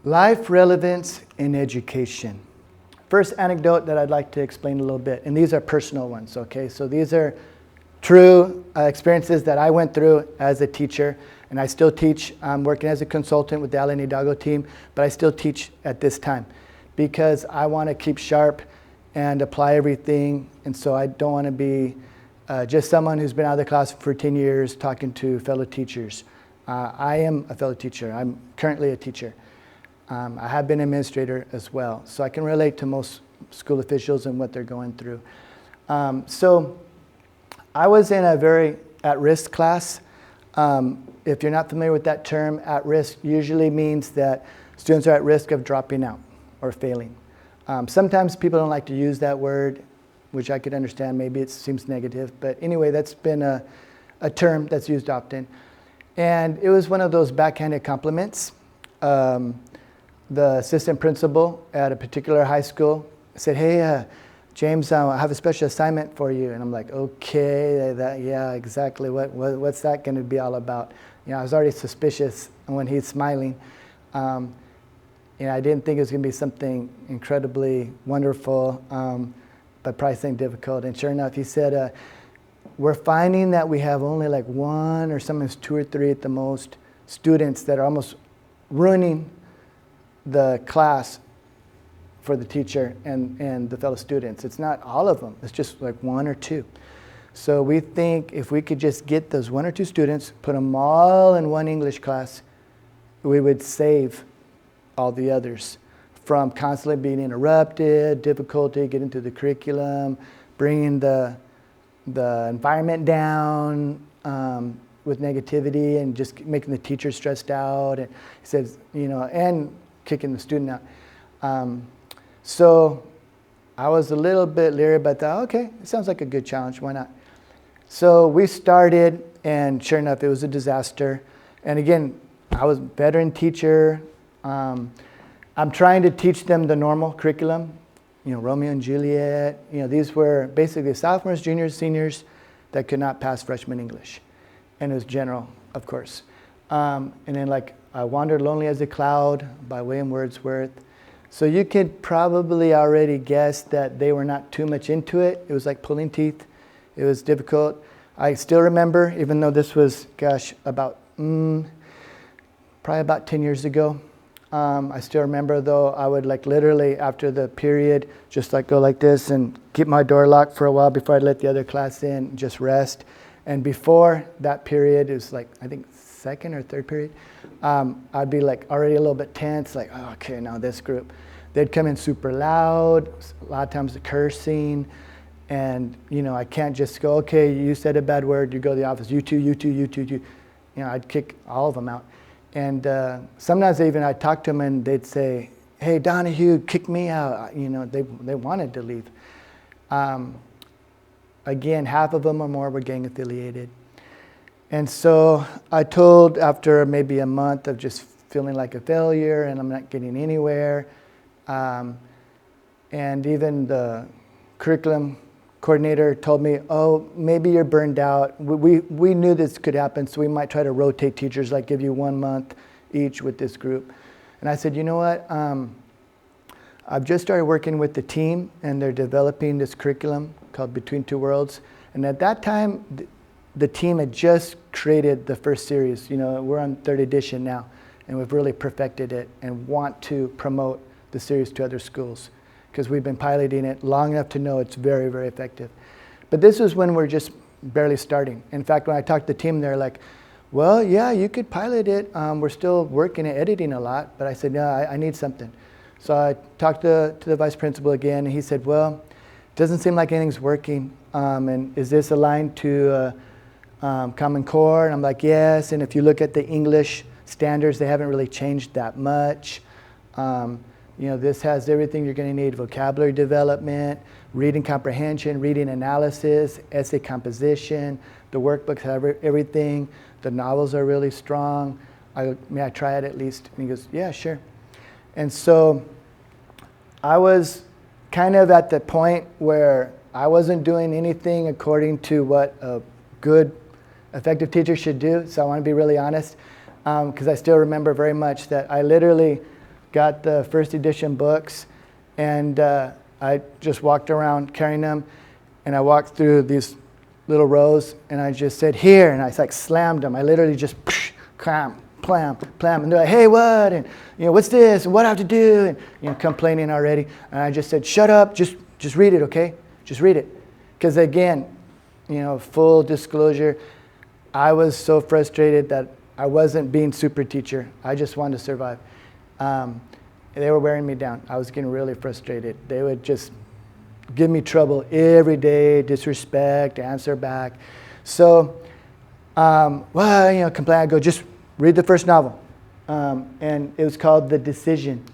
Life relevance in education. First anecdote that I'd like to explain a little bit, and these are personal ones, okay? So these are true experiences that I went through as a teacher, and I still teach. I'm working as a consultant with the ELA and Hidalgo team, but I still teach at this time because I want to keep sharp and apply everything, and so I don't want to be just someone who's been out of the class for 10 years talking to fellow teachers. I am a fellow teacher. I'm currently a teacher. I have been an administrator as well, so I can relate to most school officials and what they're going through. So I was in a very at-risk class. If you're not familiar with that term, at-risk usually means that students are at risk of dropping out or failing. Sometimes people don't like to use that word, which I could understand. Maybe it seems negative, but anyway, that's been a term that's used often. And it was one of those backhanded compliments. The assistant principal at a particular high school said, "Hey, James, I have a special assignment for you." And I'm like, "Okay, yeah, exactly. What's that going to be all about?" You know, I was already suspicious when he's smiling. I didn't think it was going to be something incredibly wonderful, but probably something difficult. And sure enough, he said, "We're finding that we have only like one or sometimes two or three at the most students that are almost ruining the class for the teacher and the fellow students. It's not all of them. It's just like one or two. So we think if we could just get those one or two students, put them all in one English class, we would save all the others from constantly being interrupted, difficulty getting through the curriculum, bringing the environment down with negativity and just making the teacher stressed out." And he says, and kicking the student out. So I was a little bit leery about that. Okay, it sounds like a good challenge. Why not? So we started, and sure enough, it was a disaster. And again, I was a veteran teacher. I'm trying to teach them the normal curriculum, Romeo and Juliet. These were basically sophomores, juniors, seniors that could not pass freshman English. And it was general, of course. And then like I Wandered Lonely as a Cloud by William Wordsworth. So you could probably already guess that they were not too much into it. It was like pulling teeth. It was difficult. I still remember, even though this was, about probably about 10 years ago. I still remember though, I would like literally after the period, just like go like this and keep my door locked for a while before I'd let the other class in, just rest. And before that period, it was like, I think second or third period, I'd be like already a little bit tense, like, oh, okay, now this group. They'd come in super loud, a lot of times the cursing, and I can't just go, okay, you said a bad word, you go to the office, you two. I'd kick all of them out. And sometimes I'd talk to them and they'd say, "Hey, Donahue, kick me out." They wanted to leave. Again, half of them or more were gang affiliated. And so I told, after maybe a month of just feeling like a failure and I'm not getting anywhere, and even the curriculum coordinator told me, "Oh, maybe you're burned out. We knew this could happen, so we might try to rotate teachers, like give you 1 month each with this group." And I said, "You know what? I've just started working with the team, and they're developing this curriculum called Between Two Worlds." And at that time, the team had just created the first series. We're on 3rd edition now, and we've really perfected it and want to promote the series to other schools because we've been piloting it long enough to know it's very, very effective. But this is when we're just barely starting. In fact, when I talked to the team, they're like, "Well, yeah, you could pilot it. We're still working and editing a lot." But I said, "No, I need something." So I talked to the vice principal again, and he said, "Well, it doesn't seem like anything's working. And is this aligned to Common Core?" And I'm like, "Yes." And if you look at the English standards, they haven't really changed that much. This has everything you're going to need: vocabulary development, reading comprehension, reading analysis, essay composition. The workbooks have everything. The novels are really strong. May I try it at least? And he goes, "Yeah, sure." And so I was kind of at the point where I wasn't doing anything according to what a good, effective teacher should do. So I want to be really honest, because I still remember very much that I literally got the first edition books, and I just walked around carrying them, and I walked through these little rows, and I just said, here, and I like slammed them. I literally just clam, plam, plam, and they're like, hey, what? And what's this? And what do I have to do? And complaining already. And I just said, shut up, just read it, okay? Just read it. Because again, full disclosure, I was so frustrated that I wasn't being super teacher. I just wanted to survive. They were wearing me down. I was getting really frustrated. They would just give me trouble every day, disrespect, answer back. So, complain. I go, just read the first novel. And it was called The Decision.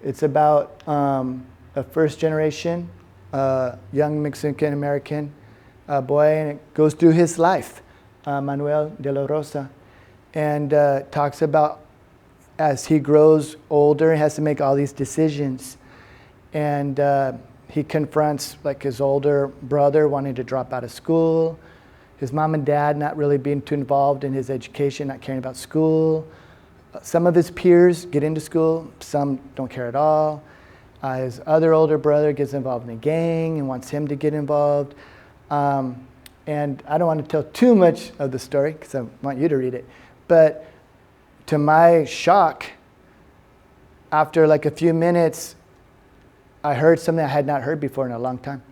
It's about a first generation, young Mexican American boy, and it goes through his life, Manuel de la Rosa, and talks about as he grows older, he has to make all these decisions. And he confronts like his older brother wanting to drop out of school, his mom and dad not really being too involved in his education, not caring about school. Some of his peers get into school, some don't care at all. His other older brother gets involved in a gang and wants him to get involved. And I don't want to tell too much of the story because I want you to read it. But to my shock, after like a few minutes, I heard something I had not heard before in a long time.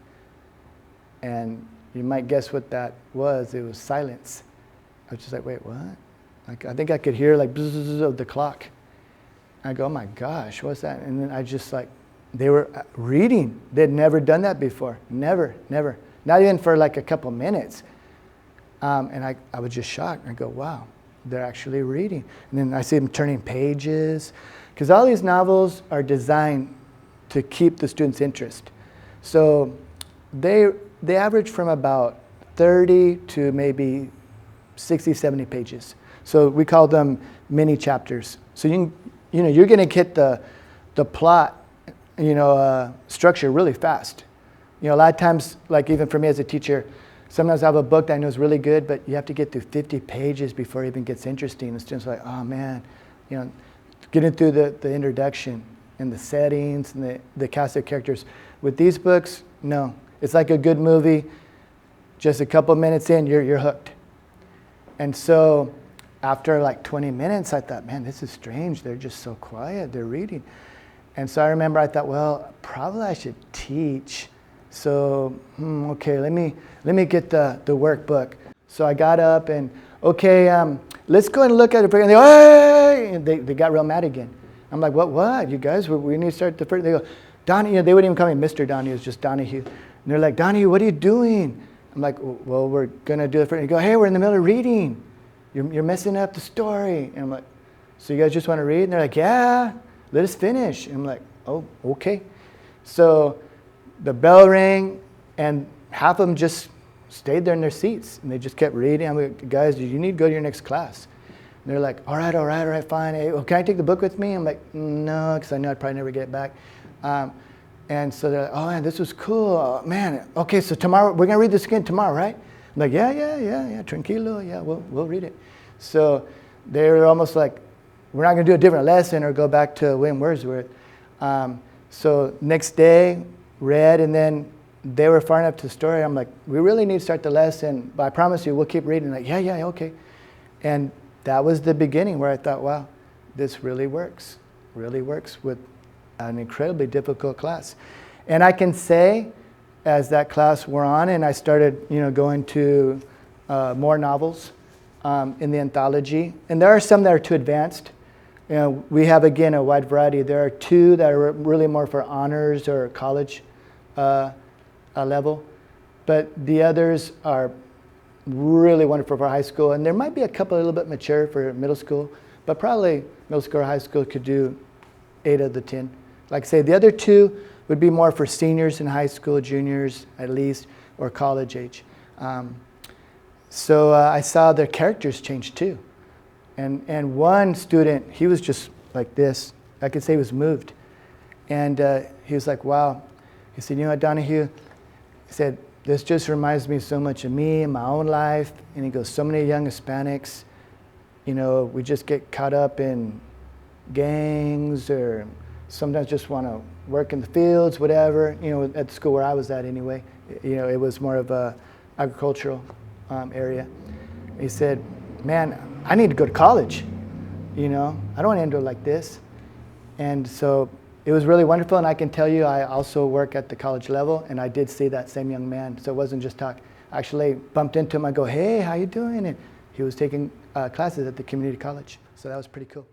And you might guess what that was. It was silence. I was just like, wait, what? Like, I think I could hear like bzzz of the clock. I go, oh my gosh, what's that? And then I just like, they were reading. They'd never done that before. Never. Not even for like a couple minutes. And I was just shocked. I go, wow, they're actually reading. And then I see them turning pages. Because all these novels are designed to keep the students' interest. So they average from about 30 to maybe 60, 70 pages. So we call them mini chapters. So you're going to get the plot, structure really fast. A lot of times, like even for me as a teacher, sometimes I have a book that I know is really good, but you have to get through 50 pages before it even gets interesting. The students are like, oh man, getting through the introduction and the settings and the cast of characters. With these books, no. It's like a good movie. Just a couple minutes in, you're hooked. And so after like 20 minutes, I thought, man, this is strange. They're just so quiet. They're reading. And so I remember I thought, well, probably I should teach. So, okay, let me get the workbook. So I got up and, okay, let's go and look at it. And they go, hey! And they got real mad again. I'm like, what? You guys, we need to start the first. They go, Donnie, they wouldn't even call me Mr. Donnie, it was just Donahue. And they're like, Donnie, what are you doing? I'm like, well, we're going to do it first. And they go, hey, we're in the middle of reading. You're messing up the story. And I'm like, so you guys just want to read? And they're like, yeah, let us finish. And I'm like, oh, okay. So the bell rang, and half of them just stayed there in their seats, and they just kept reading. I'm like, guys, you need to go to your next class. And they're like, all right, fine. Hey, well, can I take the book with me? I'm like, no, because I know I'd probably never get it back. And so they're like, oh, man, this was cool. Oh, man, okay, so tomorrow, we're going to read this again tomorrow, right? I'm like, yeah, tranquilo, yeah, we'll read it. So they were almost like, we're not going to do a different lesson or go back to William Wordsworth. So next day, read, and then they were far enough to the story. I'm like, we really need to start the lesson, but I promise you, we'll keep reading. Like, yeah, okay. And that was the beginning where I thought, wow, this really works with an incredibly difficult class. And I can say, as that class wore on, and I started, going to more novels in the anthology, and there are some that are too advanced. We have, again, a wide variety. There are two that are really more for honors or college level, but the others are really wonderful for high school, and there might be a couple a little bit mature for middle school, but probably middle school or high school could do 8 of the 10. Like I say, the other two would be more for seniors in high school, juniors at least, or college age. So I saw their characters change too. And one student, he was just like this. I could say he was moved. And he was like, wow. He said, what, Donahue? He said, this just reminds me so much of me and my own life. And he goes, so many young Hispanics, we just get caught up in, gangs or sometimes just want to work in the fields, whatever. You know, at the school where I was at anyway, you know, it was more of a agricultural area. He said, man, I need to go to college. You know, I don't want to end up like this. And so it was really wonderful. And I can tell you, I also work at the college level, and I did see that same young man. So it wasn't just talk. I actually bumped into him. I go, hey, how you doing? And he was taking classes at the community college. So that was pretty cool.